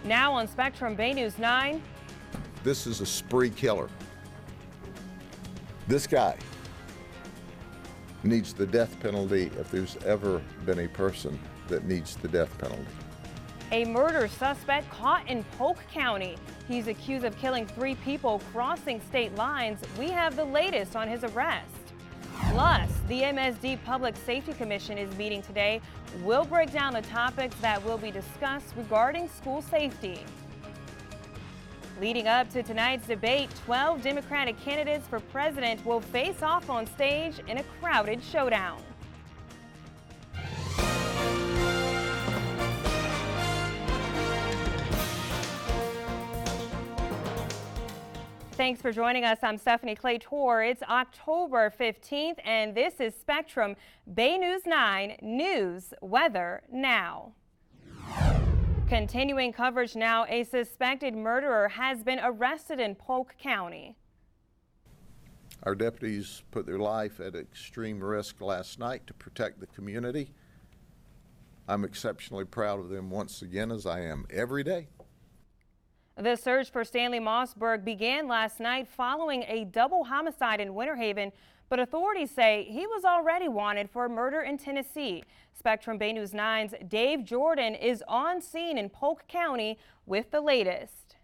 Now on Spectrum Bay News 9. This is a spree killer. This guy needs the death penalty if there's ever been a person that needs the death penalty. A murder suspect caught in Polk County. He's accused of killing 3 people crossing state lines. We have the latest on his arrest. Plus, the MSD Public Safety Commission is meeting today. We'll break down the topics that will be discussed regarding school safety. Leading up to tonight's debate, 12 Democratic candidates for president will face off on stage in a crowded showdown. Thanks for joining us. I'm Stephanie Claytor. It's October 15th, and this is Spectrum Bay News 9 News Weather Now. Continuing coverage now, a suspected murderer has been arrested in Polk County. Our deputies put their life at extreme risk last night to protect the community. I'm exceptionally proud of them once again, as I am every day. The search for Stanley Mossberg began last night following a double homicide in Winter Haven, but authorities say he was already wanted for a murder in Tennessee. Spectrum Bay News 9's Dave Jordan is on scene in Polk County with the latest.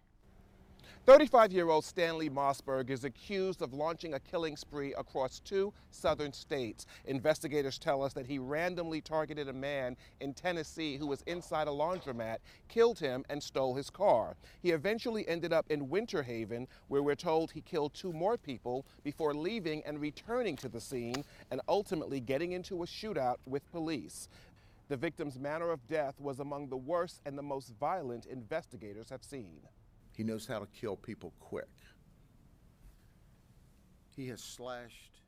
35-year-old Stanley Mossberg is accused of launching a killing spree across 2 southern states. Investigators tell us that he randomly targeted a man in Tennessee who was inside a laundromat, killed him, and stole his car. He eventually ended up in Winter Haven, where we're told he killed 2 more people before leaving and returning to the scene and ultimately getting into a shootout with police. The victim's manner of death was among the worst and the most violent investigators have seen. He knows how to kill people quick. He has slashed.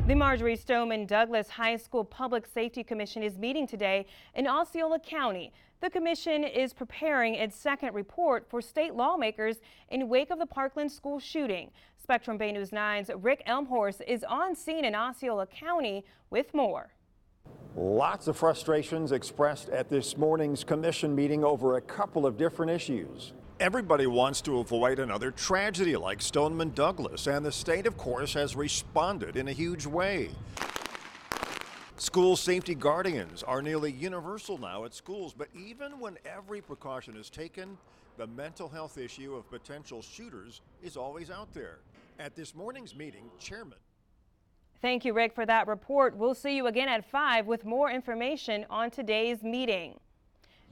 The Marjorie Stoneman Douglas High School Public Safety Commission is meeting today in Osceola County. The commission is preparing its second report for state lawmakers in wake of the Parkland school shooting. Spectrum Bay News 9's Rick Elmhorst is on scene in Osceola County with more. Lots of frustrations expressed at this morning's commission meeting over a couple of different issues. Everybody wants to avoid another tragedy like Stoneman Douglas, and the state, of course, has responded in a huge way. School safety guardians are nearly universal now at schools, but even when every precaution is taken, the mental health issue of potential shooters is always out there. At this morning's meeting, Chairman. Thank you, Rick, for that report. We'll see you again at 5 with more information on today's meeting.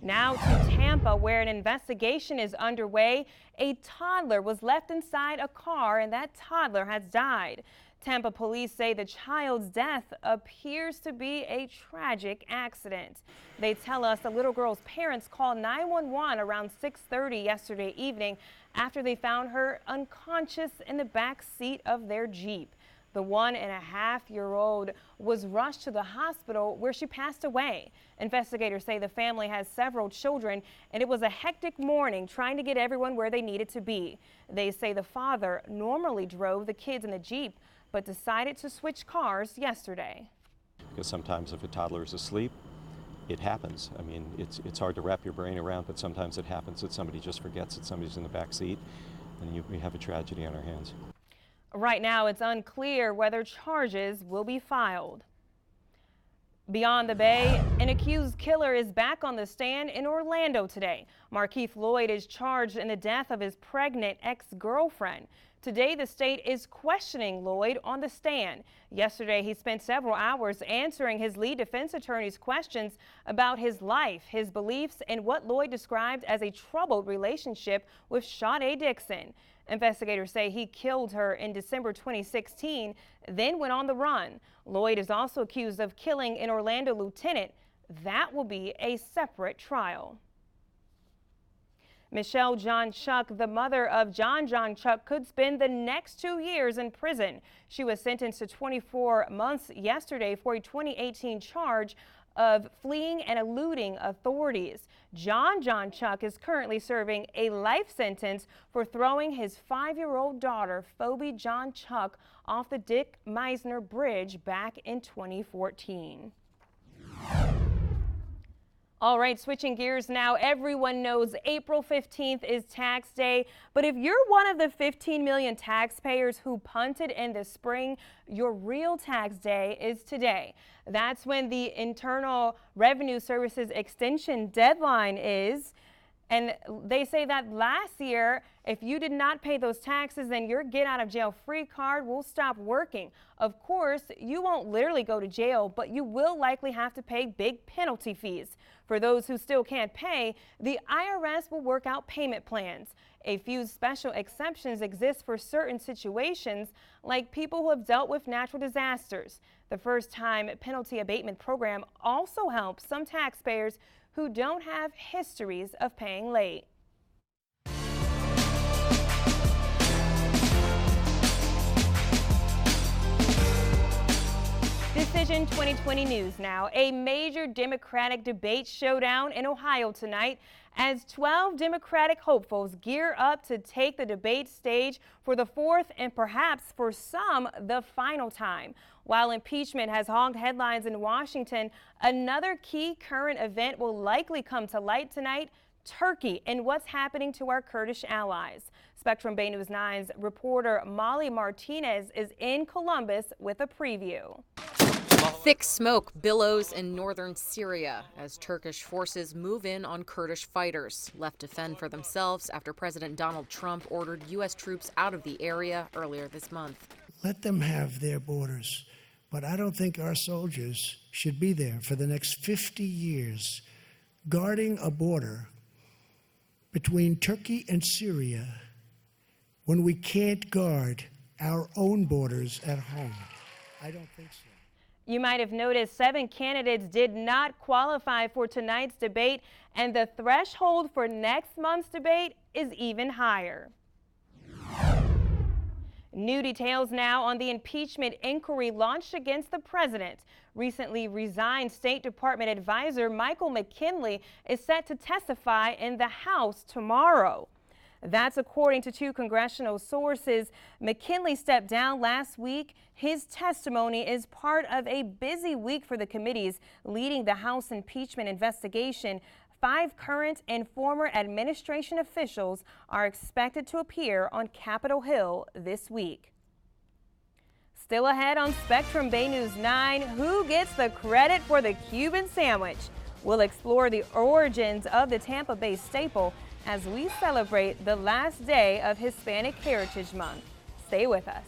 Now to Tampa, where an investigation is underway. A toddler was left inside a car, and that toddler has died. Tampa police say the child's death appears to be a tragic accident. They tell us the little girl's parents called 911 around 6:30 yesterday evening after they found her unconscious in the back seat of their Jeep. The 1.5-year-old was rushed to the hospital where she passed away. Investigators say the family has several children, and it was a hectic morning trying to get everyone where they needed to be. They say the father normally drove the kids in the Jeep, but decided to switch cars yesterday. Because sometimes if a toddler is asleep, it happens. I mean, it's hard to wrap your brain around, but sometimes it happens that somebody just forgets that somebody's in the back seat, and we have a tragedy on our hands. Right now, it's unclear whether charges will be filed. Beyond the Bay, an accused killer is back on the stand in Orlando today. Markeith Lloyd is charged in the death of his pregnant ex-girlfriend. Today, the state is questioning Lloyd on the stand. Yesterday, he spent several hours answering his lead defense attorney's questions about his life, his beliefs, and what Lloyd described as a troubled relationship with Sade Dixon. Investigators say he killed her in December 2016, then went on the run. Lloyd is also accused of killing an Orlando lieutenant. That will be a separate trial. Michelle John Chuck, the mother of John Chuck, could spend the next 2 years in prison. She was sentenced to 24 months yesterday for a 2018 charge of fleeing and eluding authorities. John Chuck is currently serving a life sentence for throwing his 5-year-old daughter, Phoebe John Chuck, off the Dick Meisner Bridge back in 2014. All right, switching gears now. Everyone knows April 15th is tax day, but if you're one of the 15 million taxpayers who punted in the spring, your real tax day is today. That's when the Internal Revenue Service's extension deadline is. And they say that last year, if you did not pay those taxes, then your get out of jail free card will stop working. Of course, you won't literally go to jail, but you will likely have to pay big penalty fees. For those who still can't pay, the IRS will work out payment plans. A few special exceptions exist for certain situations, like people who have dealt with natural disasters. The first time penalty abatement program also helps some taxpayers who don't have histories of paying late. Decision 2020 News now. A major Democratic debate showdown in Ohio tonight as 12 Democratic hopefuls gear up to take the debate stage for the fourth and perhaps for some the final time. While impeachment has hogged headlines in Washington, another key current event will likely come to light tonight: Turkey and what's happening to our Kurdish allies. Spectrum Bay News 9's reporter Molly Martinez is in Columbus with a preview. Thick smoke billows in northern Syria as Turkish forces move in on Kurdish fighters, left to fend for themselves after President Donald Trump ordered U.S. troops out of the area earlier this month. Let them have their borders, but I don't think our soldiers should be there for the next 50 years guarding a border between Turkey and Syria when we can't guard our own borders at home. I don't think so. You might have noticed 7 candidates did not qualify for tonight's debate, and the threshold for next month's debate is even higher. New details now on the impeachment inquiry launched against the president. Recently resigned State Department advisor Michael McKinley is set to testify in the House tomorrow. That's according to 2 congressional sources. McKinley stepped down last week. His testimony is part of a busy week for the committees leading the House impeachment investigation. 5 current and former administration officials are expected to appear on Capitol Hill this week. Still ahead on Spectrum Bay News 9, who gets the credit for the Cuban sandwich? We'll explore the origins of the Tampa Bay staple as we celebrate the last day of Hispanic Heritage Month. Stay with us.